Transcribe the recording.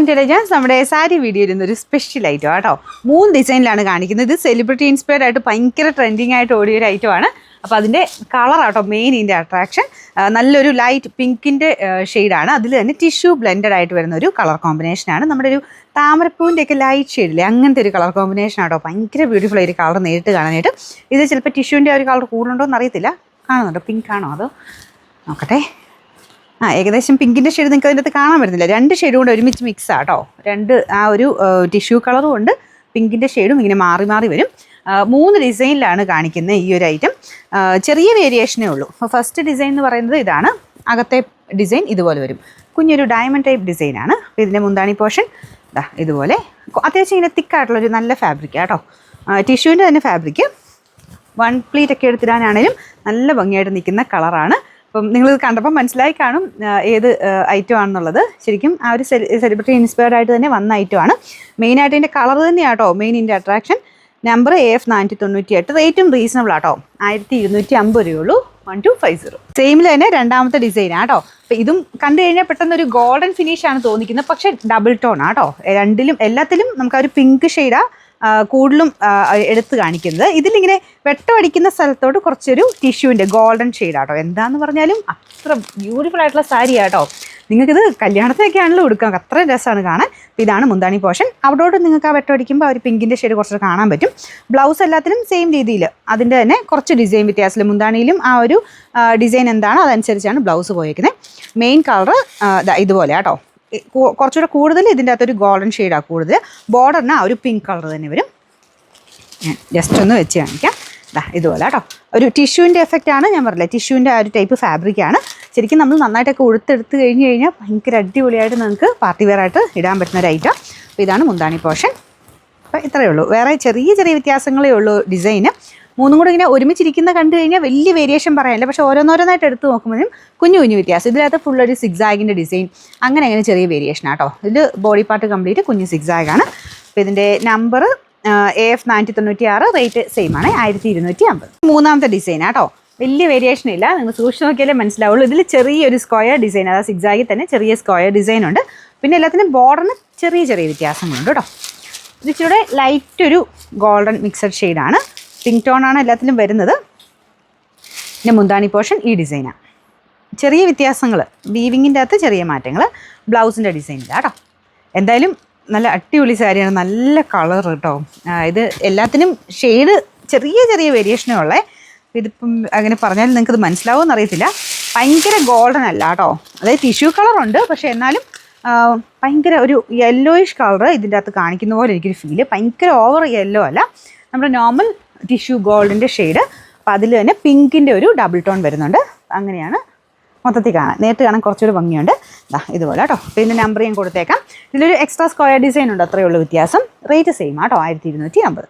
Welcome to രജാൻസ്. നമ്മുടെ സാരി വീഡിയോയിൽ ഇന്നൊരു സ്പെഷ്യൽ ഐറ്റം ആട്ടോ. 3 ഡിസൈനിലാണ് കാണിക്കുന്നത്. ഇത് സെലിബ്രിറ്റി ഇൻസ്പയർഡ് ആയിട്ട് ഭയങ്കര ട്രെൻഡിങ് ആയിട്ട് ഓടിയ ഒരു ഐറ്റമാണ്. അപ്പോൾ അതിൻ്റെ കളറാട്ടോ മെയിൻ ഇതിൻ്റെ അട്രാക്ഷൻ. നല്ലൊരു ലൈറ്റ് പിങ്കിൻ്റെ ഷെയ്ഡാണ്. അതിൽ തന്നെ ടിഷ്യൂ ബ്ലെൻഡഡ് ആയിട്ട് വരുന്ന ഒരു കളർ കോമ്പിനേഷനാണ്. നമ്മുടെ ഒരു താമരപ്പൂവിൻ്റെയൊക്കെ ലൈറ്റ് ഷെയ്ഡില്ലേ, അങ്ങനത്തെ ഒരു കളർ കോമ്പിനേഷൻ ആട്ടോ. ഭയങ്കര ബ്യൂട്ടിഫുൾ ആയി ഒരു കളർ നേരിട്ട് കാണാനായിട്ട്. ഇത് ചിലപ്പോൾ ടിഷ്യൂവിൻ്റെ ഒരു കളർ കൂടുതലുണ്ടോ എന്ന് അറിയത്തില്ല. കാണുന്നുണ്ടോ? പിങ്ക് ആണോ അതോ നോക്കട്ടെ. ഏകദേശം പിങ്കിൻ്റെ ഷെയ്ഡ് നിങ്ങൾക്ക് അതിൻ്റെ അകത്ത് കാണാൻ പറ്റുന്നില്ല. 2 ഷെയ്ഡും കൊണ്ട് ഒരുമിച്ച് മിക്സ് ആട്ടോ. ആ ഒരു ടിഷ്യൂ കളറും ഉണ്ട്, പിങ്കിൻ്റെ ഷെയ്ഡും ഇങ്ങനെ മാറി മാറി വരും. 3 ഡിസൈനിലാണ് കാണിക്കുന്നത് ഈ ഒരു ഐറ്റം. ചെറിയ വേരിയേഷനേ ഉള്ളൂ. ഫസ്റ്റ് ഡിസൈൻ എന്ന് പറയുന്നത് ഇതാണ്. അകത്തെ ഡിസൈൻ ഇതുപോലെ വരും. കുഞ്ഞൊരു ഡയമണ്ട് ടൈപ്പ് ഡിസൈനാണ്. അപ്പോൾ ഇതിൻ്റെ മുന്താണി പോർഷൻ ഇതുപോലെ അത്യാവശ്യം ഇങ്ങനെ തിക്കായിട്ടുള്ളൊരു നല്ല ഫാബ്രിക് ആട്ടോ. ടിഷ്യൂവിൻ്റെ തന്നെ ഫാബ്രിക്. 1 പ്ലീറ്റ് ഒക്കെ എടുത്തിടാനാണേലും നല്ല ഭംഗിയായിട്ട് നിൽക്കുന്ന കളറാണ്. അപ്പം നിങ്ങളിത് കണ്ടപ്പോൾ മനസ്സിലായി കാണും ഏത് ഐറ്റം ആണെന്നുള്ളത്. ശരിക്കും ആ ഒരു സെലിബ്രിറ്റി ഇൻസ്പയർഡ് ആയിട്ട് തന്നെ വന്ന ഐറ്റമാണ്. മെയിനായിട്ട് ഇതിൻ്റെ കളർ തന്നെയാട്ടോ മെയിൻ ഇതിൻ്റെ അട്രാക്ഷൻ. Number AF 498. റേറ്റും റീസണബിൾ ആട്ടോ. 1250 രൂപയുള്ളൂ. 1250. സെയിമിൽ തന്നെ രണ്ടാമത്തെ ഡിസൈൻ ആട്ടോ. അപ്പം ഇതും കണ്ടു കഴിഞ്ഞാൽ പെട്ടെന്ന് ഒരു ഗോൾഡൻ ഫിനിഷ് ആണ് തോന്നിക്കുന്നത്. പക്ഷേ ഡബിൾ ടോൺ ആട്ടോ. എല്ലാത്തിലും നമുക്ക് ആ ഒരു പിങ്ക് ഷെയ്ഡാ കൂടുതലും എടുത്ത് കാണിക്കുന്നത്. ഇതിലിങ്ങനെ വെട്ടമടിക്കുന്ന സ്ഥലത്തോട്ട് കുറച്ചൊരു ടിഷ്യൂവിൻ്റെ ഗോൾഡൻ ഷെയ്ഡാട്ടോ. എന്താണെന്ന് പറഞ്ഞാലും അത്ര ബ്യൂട്ടിഫുൾ ആയിട്ടുള്ള സാരി ആട്ടോ. നിങ്ങൾക്കിത് കല്യാണത്തിനൊക്കെ ആണല്ലോ കൊടുക്കാം. അത്ര രസമാണ് കാണാൻ. ഇതാണ് മുന്താണി പോർഷൻ. അവിടോട്ട് നിങ്ങൾക്ക് ആ വെട്ടമടിക്കുമ്പോൾ ആ ഒരു പിങ്കിൻ്റെ ഷെയ്ഡ് കുറച്ച് കാണാൻ പറ്റും. ബ്ലൗസ് എല്ലാത്തിനും സെയിം രീതിയിൽ അതിൻ്റെ തന്നെ കുറച്ച് ഡിസൈൻ വ്യത്യാസത്തിൽ മുന്താണിയിലും ആ ഒരു ഡിസൈൻ എന്താണോ അതനുസരിച്ചാണ് ബ്ലൗസ് പോയേക്കുന്നത്. മെയിൻ കളർ ഇതുപോലെ ആട്ടോ. കുറച്ചുകൂടെ കൂടുതൽ ഇതിൻ്റെ അകത്തൊരു ഗോൾഡൻ ഷെയ്ഡാണ് കൂടുതൽ. ബോർഡറിന് ആ ഒരു പിങ്ക് കളർ തന്നെ വരും. ഞാൻ ജസ്റ്റ് ഒന്ന് വെച്ച് കാണിക്കാം. ഇതുപോലെ കേട്ടോ. ഒരു ടിഷ്യൂവിൻ്റെ എഫക്റ്റാണ്. ഞാൻ പറഞ്ഞില്ലേ, ടിഷ്യൂവിൻ്റെ ആ ഒരു ടൈപ്പ് ഫാബ്രിക്കാണ്. ശരിക്കും നമ്മൾ നന്നായിട്ടൊക്കെ ഉടുത്തെടുത്ത് കഴിഞ്ഞ് കഴിഞ്ഞാൽ ഭയങ്കര അടിപൊളിയായിട്ട് നിങ്ങൾക്ക് പാർട്ടി വെയർ ആയിട്ട് ഇടാൻ പറ്റുന്ന ഒരു ഐറ്റം. അപ്പോൾ ഇതാണ് മുന്താണി പോർഷൻ. അപ്പോൾ ഇത്രയേ ഉള്ളൂ. വേറെ ചെറിയ ചെറിയ വ്യത്യാസങ്ങളേ ഉള്ളൂ ഡിസൈന്. 3 കൂടെ ഇങ്ങനെ ഒരുമിച്ചിരിക്കുന്ന കണ്ടു കഴിഞ്ഞാൽ വലിയ വേരിയേഷൻ പറയാനില്ല. പക്ഷേ ഓരോന്നോരോന്നായിട്ട് എടുത്ത് നോക്കുമ്പോഴും കുഞ്ഞു കുഞ്ഞു വ്യത്യാസം. ഇതിനകത്ത് ഫുള്ളൊരു സിക്സാഗിൻ്റെ ഡിസൈൻ, അങ്ങനെ ചെറിയ വേരിയേഷൻ ആട്ടോ. ഇത് ബോഡി പാർട്ട് കംപ്ലീറ്റ് കുഞ്ഞു സിക്സാഗാണ്. അപ്പോൾ ഇതിൻ്റെ നമ്പർ AF 496. റേറ്റ് സെയിം ആണ്, 1250. മൂന്നാമത്തെ ഡിസൈൻ ആട്ടോ. വലിയ വേരിയേഷൻ ഇല്ല. നിങ്ങൾ സൂക്ഷിച്ച് നോക്കിയാലേ മനസ്സിലാവുള്ളൂ. ഇതിൽ ചെറിയൊരു സ്ക്വയർ ഡിസൈൻ, അതായത് സിക്സാഗിൽ തന്നെ ചെറിയ സ്ക്വയർ ഡിസൈൻ ഉണ്ട്. പിന്നെ എല്ലാത്തിനും ബോർഡറിന് ചെറിയ ചെറിയ വ്യത്യാസങ്ങളുണ്ട് കേട്ടോ. ഇത് ഇച്ചിരി ലൈറ്റ് ഒരു ഗോൾഡൻ മിക്സഡ് ഷെയ്ഡാണ്. പിങ്ക് ടോണാണ് എല്ലാത്തിലും വരുന്നത്. പിന്നെ മുന്താണി പോർഷൻ ഈ ഡിസൈനാണ്. ചെറിയ വ്യത്യാസങ്ങൾ, വീവിങ്ങിൻ്റെ അകത്ത് ചെറിയ മാറ്റങ്ങൾ. ബ്ലൗസിൻ്റെ ഡിസൈനില്ല കേട്ടോ. എന്തായാലും നല്ല അടിപൊളി സാരിയാണ്. നല്ല കളർ കേട്ടോ. ഇത് എല്ലാത്തിനും ഷെയ്ഡ് ചെറിയ ചെറിയ വേരിയേഷനേ ഉള്ളേ. ഇതിപ്പം അങ്ങനെ പറഞ്ഞാൽ നിങ്ങൾക്കത് മനസ്സിലാവുമെന്ന് അറിയത്തില്ല. ഭയങ്കര ഗോൾഡൻ അല്ല കേട്ടോ. അതായത് ടിഷ്യൂ കളറുണ്ട്, പക്ഷേ എന്നാലും ഭയങ്കര ഒരു യെല്ലോയിഷ് കളർ ഇതിൻ്റെ അകത്ത് കാണിക്കുന്ന പോലെ എനിക്കൊരു ഫീല്. ഭയങ്കര ഓവർ യെല്ലോ അല്ല, നമ്മുടെ നോർമൽ ടിഷ്യൂ ഗോൾഡിൻ്റെ ഷെയ്ഡ്. അപ്പോൾ അതിൽ തന്നെ പിങ്കിൻ്റെ ഒരു ഡബിൾ ടോൺ വരുന്നുണ്ട്. അങ്ങനെയാണ് മൊത്തത്തിൽ കാണാൻ. നേരിട്ട് കാണാൻ കുറച്ചുകൂടി ഭംഗിയുണ്ട്. ഇതുപോലെ കേട്ടോ. പിന്നെ നമ്പർ ഞാൻ കൊടുത്തേക്കാം. ഇതിലൊരു എക്സ്ട്രാ സ്ക്വയർ ഡിസൈൻ ഉണ്ട്, അത്രയേ ഉള്ളൂ വ്യത്യാസം. റേറ്റ് സെയിം ആട്ടോ, 1250.